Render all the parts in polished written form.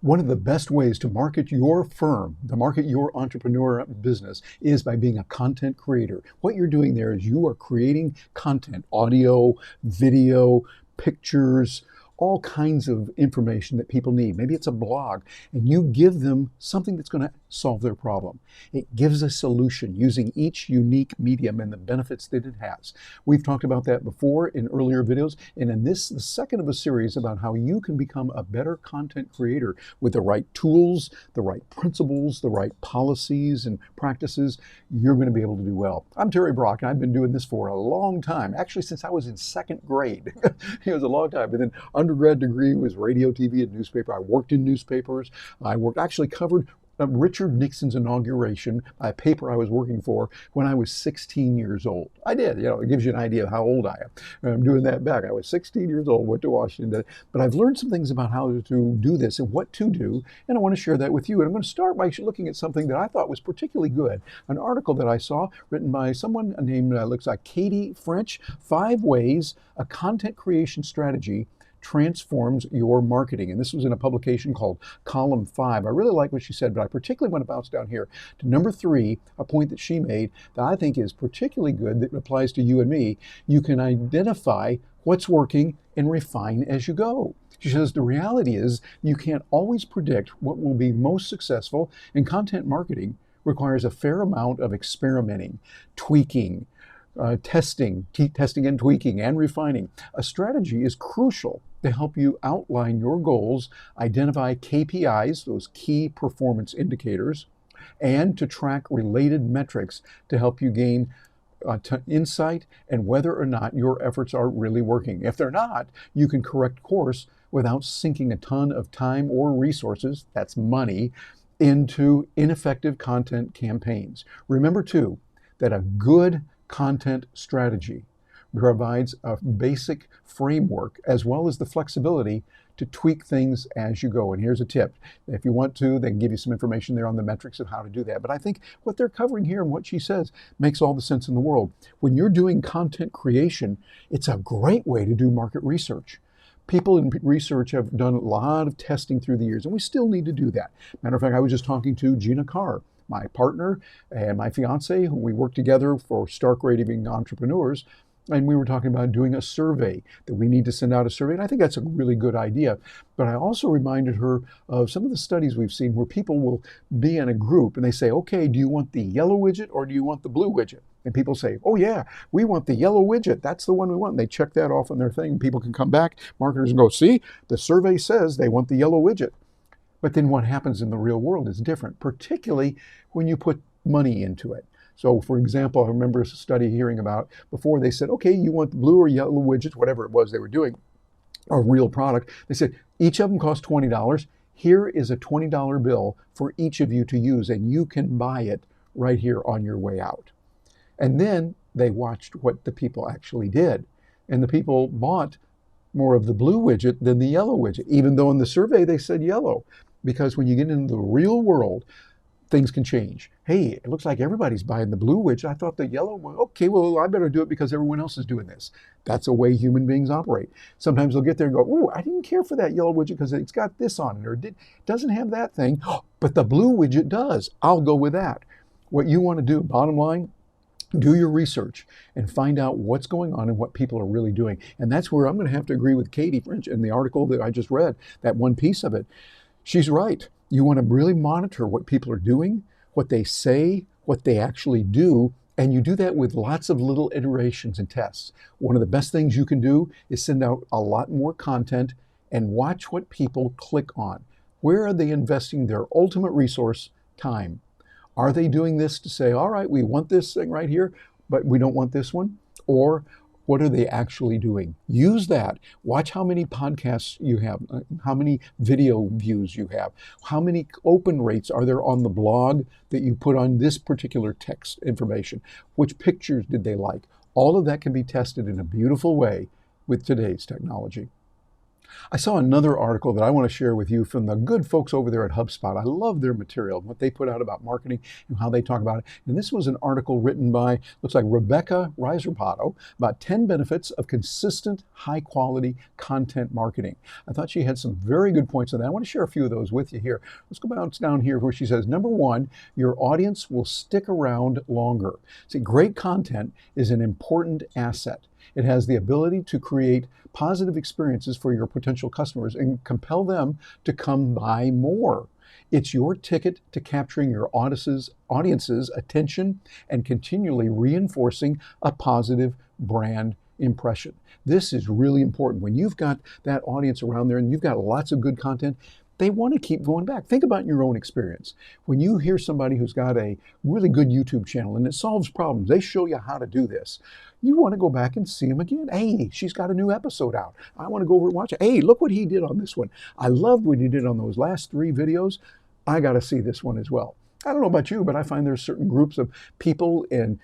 One of the best ways to market your firm, to market your entrepreneur business, is by being a content creator. What you're doing there is you are creating content, audio, video, pictures, all kinds of information that people need. Maybe it's a blog, and you give them something that's going to solve their problem. It gives a solution using each unique medium and the benefits that it has. We've talked about that before in earlier videos, and in this, the second of a series about how you can become a better content creator with the right tools, the right principles, the right policies and practices. You're going to be able to do well. I'm Terry Brock, and I've been doing this for a long time, actually since I was in second grade. It was a long time. But then undergrad degree was radio, TV, and newspaper. I worked in newspapers. Actually covered Richard Nixon's inauguration, a paper I was working for when I was 16 years old. I did, it gives you an idea of how old I am. I'm doing that back. I was 16 years old, went to Washington, but I've learned some things about how to do this and what to do, and I want to share that with you. And I'm going to start by looking at something that I thought was particularly good, an article that I saw written by someone named, looks like Katy French, 5 Ways a Content Creation Strategy Transforms Your Marketing. And this was in a publication called Column 5. I really like what she said, but I particularly want to bounce down here to number 3, a point that she made that I think is particularly good that applies to you and me. You can identify what's working and refine as you go. She says the reality is you can't always predict what will be most successful, and content marketing requires a fair amount of experimenting, tweaking, testing and tweaking and refining. A strategy is crucial to help you outline your goals, identify KPIs, those key performance indicators, and to track related metrics to help you gain insight and whether or not your efforts are really working. If they're not, you can correct course without sinking a ton of time or resources, that's money, into ineffective content campaigns. Remember too, that a good content strategy provides a basic framework as well as the flexibility to tweak things as you go. And here's a tip. If you want to, they can give you some information there on the metrics of how to do that. But I think what they're covering here and what she says makes all the sense in the world. When you're doing content creation, it's a great way to do market research. People in research have done a lot of testing through the years, and we still need to do that. Matter of fact, I was just talking to Gina Carr, my partner and my fiance, who we work together for Stark Raving Entrepreneurs, and we were talking about doing a survey, that we need to send out a survey, and I think that's a really good idea. But I also reminded her of some of the studies we've seen where people will be in a group and they say, okay, do you want the yellow widget or do you want the blue widget? And people say, oh yeah, we want the yellow widget. That's the one we want. And they check that off on their thing. People can come back, marketers, and go, see, the survey says they want the yellow widget. But then what happens in the real world is different, particularly when you put money into it. So for example, I remember a study hearing about before they said, okay, you want the blue or yellow widgets, whatever it was they were doing, a real product. They said, each of them costs $20. Here is a $20 bill for each of you to use, and you can buy it right here on your way out. And then they watched what the people actually did. And the people bought more of the blue widget than the yellow widget, even though in the survey they said yellow. Because when you get into the real world, things can change. Hey, it looks like everybody's buying the blue widget. I thought the yellow one, okay, well, I better do it because everyone else is doing this. That's a way human beings operate. Sometimes they'll get there and go, oh, I didn't care for that yellow widget because it's got this on it, or it doesn't have that thing, but the blue widget does. I'll go with that. What you want to do, bottom line, do your research and find out what's going on and what people are really doing. And that's where I'm going to have to agree with Katy French in the article that I just read, that one piece of it. She's right. You want to really monitor what people are doing, what they say, what they actually do, and you do that with lots of little iterations and tests. One of the best things you can do is send out a lot more content and watch what people click on. Where are they investing their ultimate resource, time? Are they doing this to say, all right, we want this thing right here, but we don't want this one? Or what are they actually doing? Use that. Watch how many podcasts you have, how many video views you have, how many open rates are there on the blog that you put on this particular text information, which pictures did they like? All of that can be tested in a beautiful way with today's technology. I saw another article that I want to share with you from the good folks over there at HubSpot. I love their material, what they put out about marketing and how they talk about it. And this was an article written by, looks like Rebecca Rieserpato, about 10 benefits of consistent, high quality content marketing. I thought she had some very good points on that. I want to share a few of those with you here. Let's go bounce down here where she says, number one, your audience will stick around longer. See, great content is an important asset. It has the ability to create positive experiences for your potential customers and compel them to come buy more. It's your ticket to capturing your audience's attention and continually reinforcing a positive brand impression. This is really important. When you've got that audience around there and you've got lots of good content, they want to keep going back. Think about your own experience. When you hear somebody who's got a really good YouTube channel and it solves problems, they show you how to do this. You want to go back and see them again. Hey, she's got a new episode out. I want to go over and watch it. Hey, look what he did on this one. I loved what he did on those last 3 videos. I got to see this one as well. I don't know about you, but I find there's certain groups of people in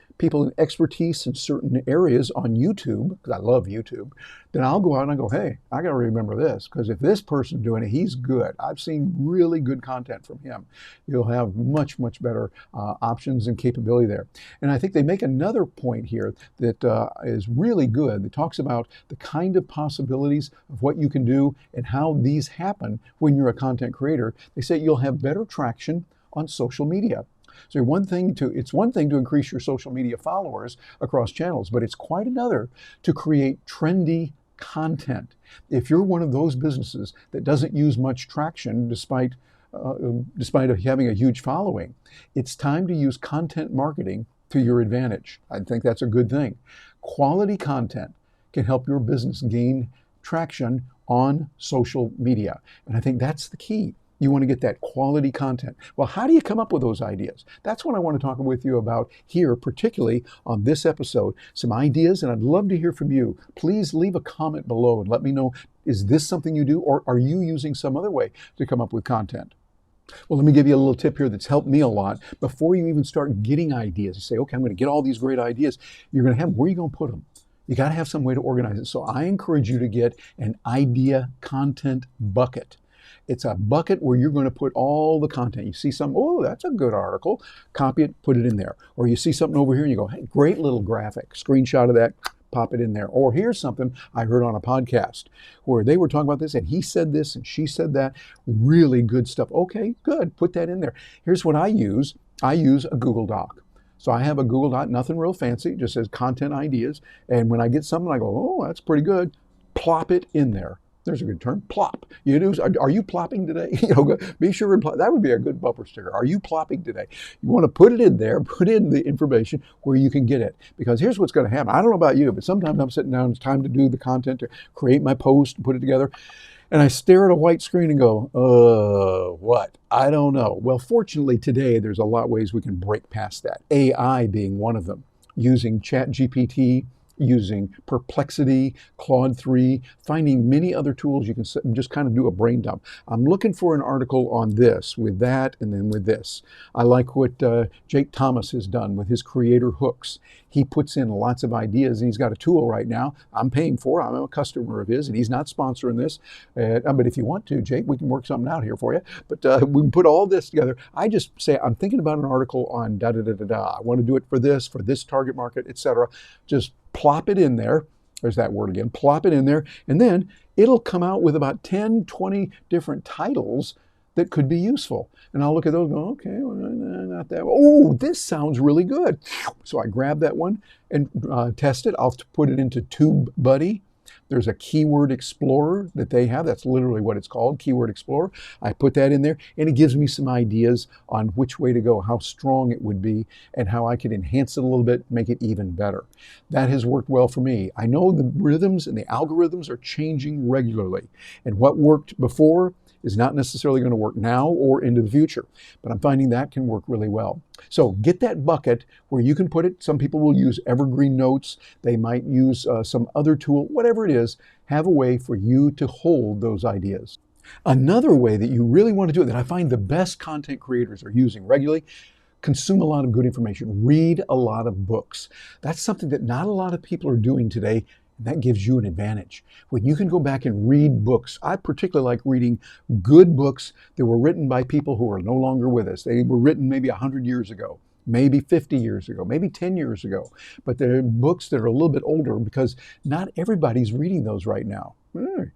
expertise in certain areas on YouTube, because I love YouTube, then I'll go out and I go, hey, I got to remember this, because if this person's doing it, he's good. I've seen really good content from him. You'll have much, much better options and capability there. And I think they make another point here that is really good, that talks about the kind of possibilities of what you can do and how these happen when you're a content creator. They say you'll have better traction on social media. So it's one thing to increase your social media followers across channels, but it's quite another to create trendy content. If you're one of those businesses that doesn't use much traction despite having a huge following, it's time to use content marketing to your advantage. I think that's a good thing. Quality content can help your business gain traction on social media. And I think that's the key. You want to get that quality content. Well, how do you come up with those ideas? That's what I want to talk with you about here, particularly on this episode. Some ideas, and I'd love to hear from you. Please leave a comment below and let me know, is this something you do, or are you using some other way to come up with content? Well, let me give you a little tip here that's helped me a lot. Before you even start getting ideas, you say, okay, I'm going to get all these great ideas. You're going to have them. Where are you going to put them? You got to have some way to organize it. So I encourage you to get an idea content bucket. It's a bucket where you're going to put all the content. You see something, oh, that's a good article. Copy it, put it in there. Or you see something over here and you go, hey, great little graphic. Screenshot of that, pop it in there. Or here's something I heard on a podcast where they were talking about this and he said this and she said that. Really good stuff. Okay, good. Put that in there. Here's what I use. I use a Google Doc. So I have a Google Doc, nothing real fancy, it just says content ideas. And when I get something, I go, oh, that's pretty good. Plop it in there. There's a good term, plop. You do. Are you plopping today? Be sure and plop. That would be a good bumper sticker. Are you plopping today? You want to put it in there, put in the information where you can get it. Because here's what's going to happen. I don't know about you, but sometimes I'm sitting down, it's time to do the content, to create my post and put it together. And I stare at a white screen and go, what? I don't know. Well, fortunately today, there's a lot of ways we can break past that. AI being one of them, using ChatGPT, using Perplexity, Claude 3, finding many other tools you can just kind of do a brain dump. I'm looking for an article on this, with that, and then with this. I like what Jake Thomas has done with his creator hooks. He puts in lots of ideas, and he's got a tool right now I'm paying for. I'm a customer of his, and he's not sponsoring this. But if you want to, Jake, we can work something out here for you. But we can put all this together. I just say, I'm thinking about an article on da-da-da-da-da. I want to do it for this target market, etc. Just plop it in there. There's that word again. Plop it in there. And then it'll come out with about 10, 20 different titles that could be useful. And I'll look at those and go, okay, well, not that. Oh, this sounds really good. So I grab that one and test it. I'll put it into TubeBuddy. There's a keyword explorer that they have. That's literally what it's called, keyword explorer. I put that in there and it gives me some ideas on which way to go, how strong it would be, and how I could enhance it a little bit, make it even better. That has worked well for me. I know the rhythms and the algorithms are changing regularly, and what worked before is not necessarily going to work now or into the future, but I'm finding that can work really well. So get that bucket where you can put it. Some people will use evergreen notes. They might use some other tool, whatever it is, have a way for you to hold those ideas. Another way that you really want to do it, that I find the best content creators are using regularly, consume a lot of good information, read a lot of books. That's something that not a lot of people are doing today. That gives you an advantage. When you can go back and read books, I particularly like reading good books that were written by people who are no longer with us. They were written maybe 100 years ago, maybe 50 years ago, maybe 10 years ago. But they're books that are a little bit older because not everybody's reading those right now.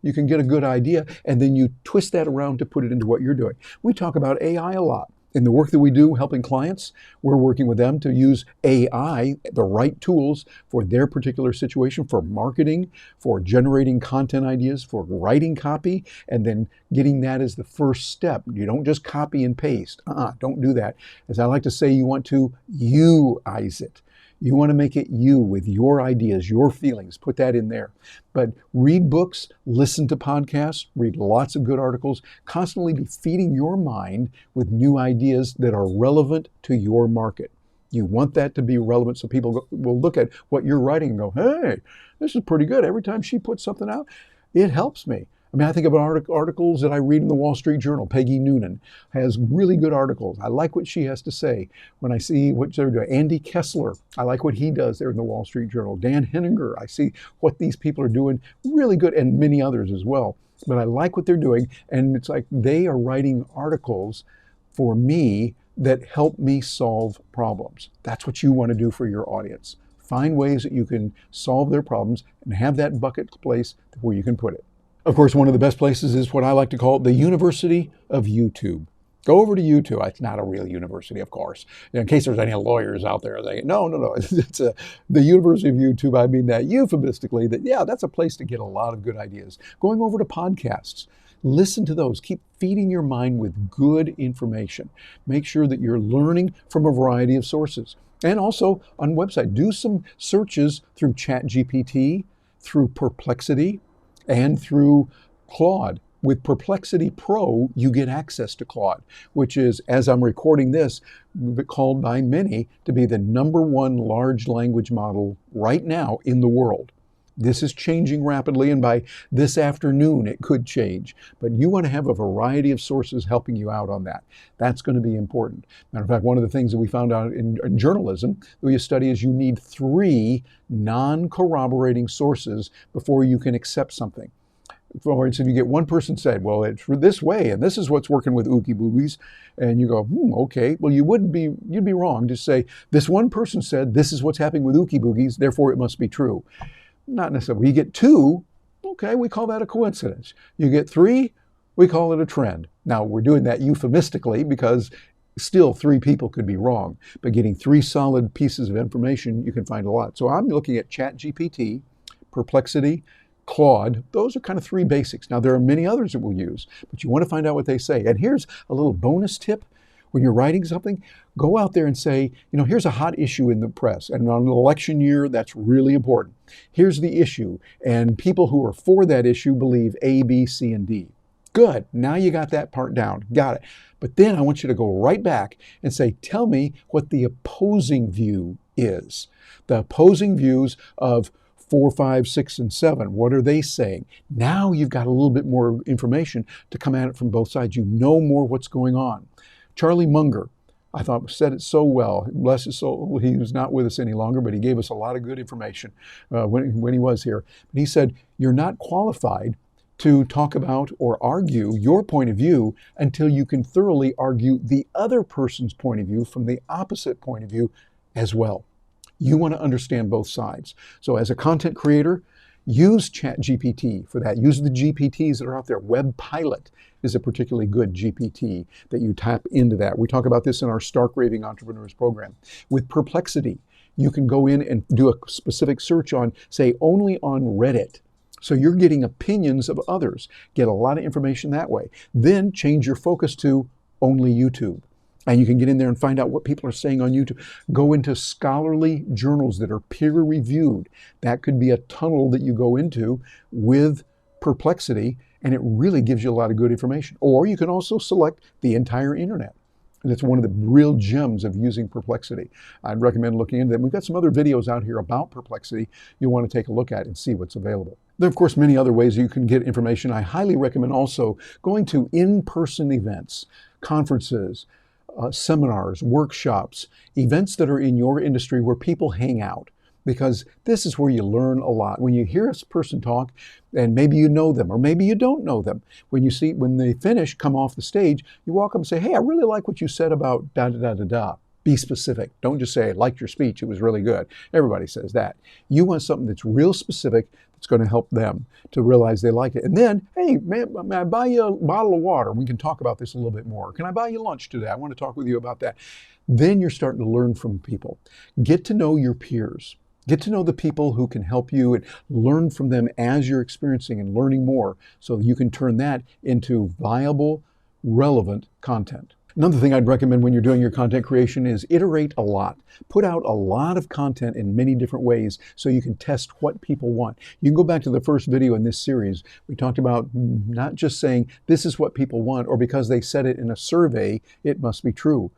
You can get a good idea and then you twist that around to put it into what you're doing. We talk about AI a lot. In the work that we do helping clients, we're working with them to use AI, the right tools for their particular situation, for marketing, for generating content ideas, for writing copy, and then getting that as the first step. You don't just copy and paste. Don't do that. As I like to say, you want to you-ize it. You want to make it you with your ideas, your feelings, put that in there. But read books, listen to podcasts, read lots of good articles, constantly be feeding your mind with new ideas that are relevant to your market. You want that to be relevant so people will look at what you're writing and go, hey, this is pretty good. Every time she puts something out, it helps me. I mean, I think of articles that I read in the Wall Street Journal. Peggy Noonan has really good articles. I like what she has to say. When I see what they're doing, Andy Kessler, I like what he does there in the Wall Street Journal. Dan Henninger, I see what these people are doing, really good, and many others as well. But I like what they're doing, and it's like they are writing articles for me that help me solve problems. That's what you want to do for your audience. Find ways that you can solve their problems and have that bucket place where you can put it. Of course, one of the best places is what I like to call the University of YouTube. Go over to YouTube. It's not a real university, of course. In case there's any lawyers out there, no. It's the University of YouTube. I mean that euphemistically, that's a place to get a lot of good ideas. Going over to podcasts. Listen to those. Keep feeding your mind with good information. Make sure that you're learning from a variety of sources. And also on website, do some searches through ChatGPT, through Perplexity, and through Claude. With Perplexity Pro, you get access to Claude, which is, as I'm recording this, called by many to be the #1 large language model right now in the world. This is changing rapidly, and by this afternoon, it could change. But you want to have a variety of sources helping you out on that. That's going to be important. Matter of fact, one of the things that we found out in journalism that we study is you need 3 non-corroborating sources before you can accept something. For instance, if you get one person said, well, it's this way, and this is what's working with Ookie Boogies, and you go, okay, well, you'd be wrong to say, this one person said, this is what's happening with Ookie Boogies, therefore it must be true. Not necessarily. You get 2, okay, we call that a coincidence. You get 3, we call it a trend. Now, we're doing that euphemistically because still 3 people could be wrong, but getting 3 solid pieces of information, you can find a lot. So I'm looking at ChatGPT, Perplexity, Claude. Those are kind of 3 basics. Now, there are many others that we'll use, but you want to find out what they say. And here's a little bonus tip. When you're writing something, go out there and say, here's a hot issue in the press. And on an election year, that's really important. Here's the issue. And people who are for that issue believe A, B, C, and D. Good. Now you got that part down. Got it. But then I want you to go right back and say, tell me what the opposing view is. The opposing views of 4, 5, 6, and 7. What are they saying? Now you've got a little bit more information to come at it from both sides. You know more what's going on. Charlie Munger, I thought, said it so well. Bless his soul, he was not with us any longer, but he gave us a lot of good information when he was here. But he said, you're not qualified to talk about or argue your point of view until you can thoroughly argue the other person's point of view from the opposite point of view as well. You want to understand both sides. So as a content creator, use ChatGPT for that. Use the GPTs that are out there. Web Pilot is a particularly good GPT that you tap into that. We talk about this in our Stark Raving Entrepreneurs program. With Perplexity, you can go in and do a specific search on, say, only on Reddit. So you're getting opinions of others. Get a lot of information that way. Then change your focus to only YouTube. And you can get in there and find out what people are saying on YouTube. Go into scholarly journals that are peer-reviewed. That could be a tunnel that you go into with Perplexity, and it really gives you a lot of good information. Or you can also select the entire internet. And it's one of the real gems of using Perplexity. I'd recommend looking into them. We've got some other videos out here about Perplexity you'll want to take a look at and see what's available. There are, of course, many other ways you can get information. I highly recommend also going to in-person events, conferences, seminars, workshops, events that are in your industry where people hang out. because this is where you learn a lot. When you hear a person talk, and maybe you know them, or maybe you don't know them, when they finish, come off the stage, you walk up and say, hey, I really like what you said about da da da da da. Be specific. Don't just say, I liked your speech, it was really good. Everybody says that. You want something that's real specific, that's going to help them to realize they like it. And then, hey, man, may I buy you a bottle of water? We can talk about this a little bit more. Can I buy you lunch today? I want to talk with you about that. Then you're starting to learn from people. Get to know your peers. Get to know the people who can help you and learn from them as you're experiencing and learning more, so you can turn that into viable, relevant content. Another thing I'd recommend when you're doing your content creation is iterate a lot. Put out a lot of content in many different ways so you can test what people want. You can go back to the first video in this series. We talked about not just saying this is what people want, or because they said it in a survey, it must be true.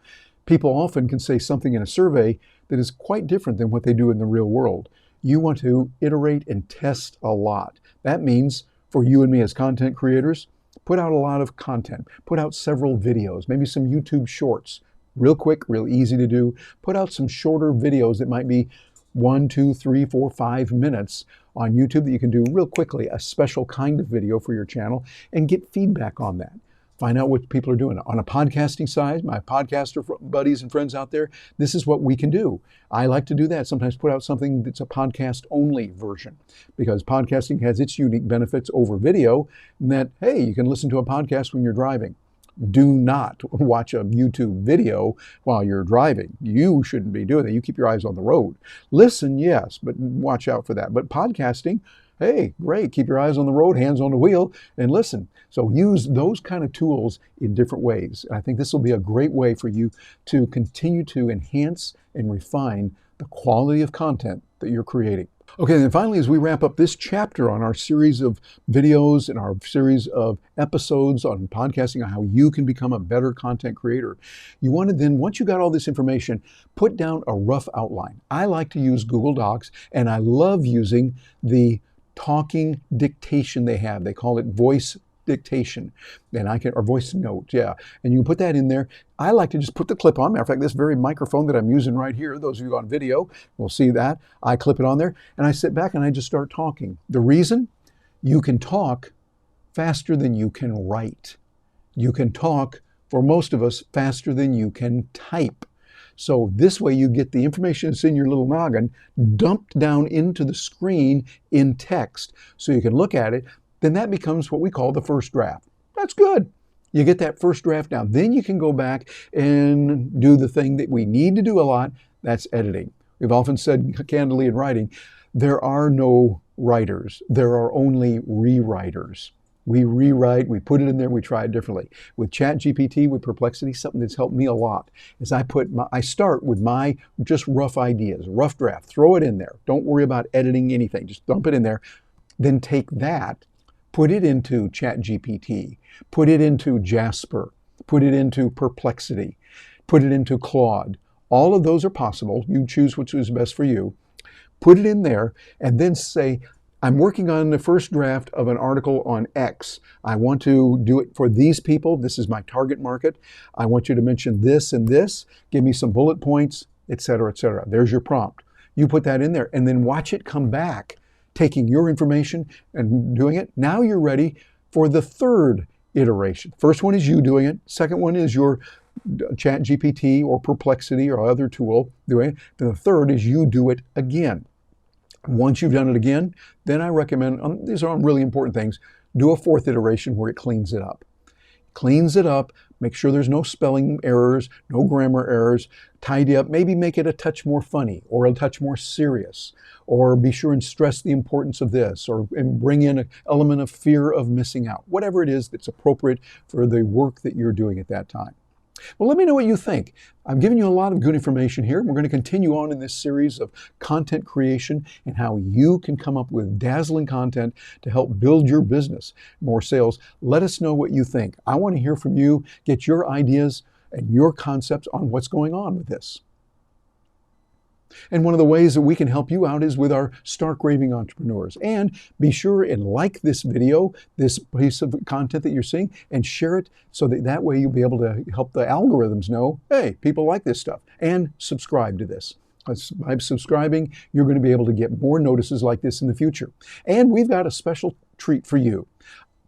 People often can say something in a survey that is quite different than what they do in the real world. You want to iterate and test a lot. That means for you and me as content creators, put out a lot of content. Put out several videos, maybe some YouTube shorts. Real quick, real easy to do. Put out some shorter videos that might be 1, 2, 3, 4, 5 minutes on YouTube that you can do real quickly, a special kind of video for your channel, and get feedback on that. Find out what people are doing. On a podcasting side, my podcaster buddies and friends out there, this is what we can do. I like to do that. Sometimes put out something that's a podcast-only version, because podcasting has its unique benefits over video, in that, hey, you can listen to a podcast when you're driving. Do not watch a YouTube video while you're driving. You shouldn't be doing that. You keep your eyes on the road. Listen, yes, but watch out for that. But podcasting, hey, great. Keep your eyes on the road, hands on the wheel, and listen. So use those kind of tools in different ways. And I think this will be a great way for you to continue to enhance and refine the quality of content that you're creating. Okay, and then finally, as we wrap up this chapter on our series of videos and our series of episodes on podcasting, on how you can become a better content creator, you want to then, once you got all this information, put down a rough outline. I like to use Google Docs, and I love using the talking dictation they have. They call it voice dictation, or voice note, yeah. And you can put that in there. I like to just put the clip on. Matter of fact, this very microphone that I'm using right here, those of you on video will see that. I clip it on there, and I sit back and I just start talking. The reason? You can talk faster than you can write. You can talk, for most of us, faster than you can type. So this way you get the information that's in your little noggin dumped down into the screen in text so you can look at it. Then that becomes what we call the first draft. That's good. You get that first draft down. Then you can go back and do the thing that we need to do a lot. That's editing. We've often said candidly in writing, there are no writers. There are only rewriters. We rewrite, we put it in there, we try it differently. With ChatGPT, with Perplexity, something that's helped me a lot is I start with my just rough ideas, rough draft, throw it in there. Don't worry about editing anything, just dump it in there. Then take that, put it into ChatGPT, put it into Jasper, put it into Perplexity, put it into Claude. All of those are possible. You choose which is best for you. Put it in there and then say, I'm working on the first draft of an article on X. I want to do it for these people. This is my target market. I want you to mention this and this. Give me some bullet points, etc., etc. There's your prompt. You put that in there and then watch it come back, taking your information and doing it. Now you're ready for the third iteration. First one is you doing it. Second one is your ChatGPT or Perplexity or other tool doing it. Then the third is you do it again. Once you've done it again, then I recommend, these are really important things, do a fourth iteration where it cleans it up. Cleans it up, make sure there's no spelling errors, no grammar errors, tidy up, maybe make it a touch more funny or a touch more serious, or be sure and stress the importance of this, and bring in an element of fear of missing out, whatever it is that's appropriate for the work that you're doing at that time. Well, let me know what you think. I've given you a lot of good information here. We're going to continue on in this series of content creation and how you can come up with dazzling content to help build your business, more sales. Let us know what you think. I want to hear from you, get your ideas and your concepts on what's going on with this. And one of the ways that we can help you out is with our Stark Raving Entrepreneurs. And be sure and like this video, this piece of content that you're seeing, and share it so that way you'll be able to help the algorithms know, hey, people like this stuff, and subscribe to this. By subscribing, you're going to be able to get more notices like this in the future. And we've got a special treat for you.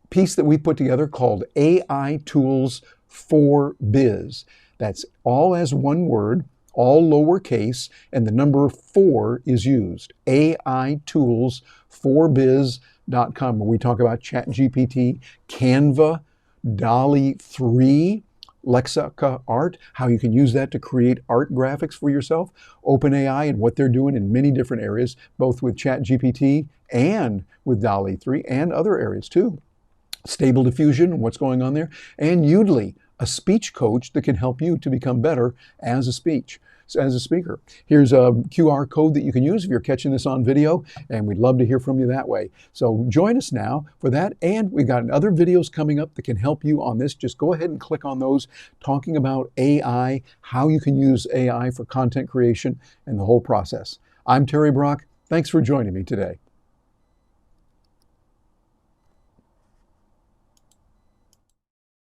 Piece that we put together called AI Tools for Biz. That's all as one word, all lowercase, and the number 4 is used. AIToolsforbiz.com, where we talk about ChatGPT, Canva, DALL-E 3, Lexica Art, how you can use that to create art graphics for yourself, OpenAI and what they're doing in many different areas, both with ChatGPT and with DALL-E 3 and other areas too. Stable Diffusion, what's going on there, and Udly, a speech coach that can help you to become better as a speaker. Here's a QR code that you can use if you're catching this on video, and we'd love to hear from you that way. So join us now for that, and we've got other videos coming up that can help you on this. Just go ahead and click on those, talking about AI, how you can use AI for content creation, and the whole process. I'm Terry Brock. Thanks for joining me today.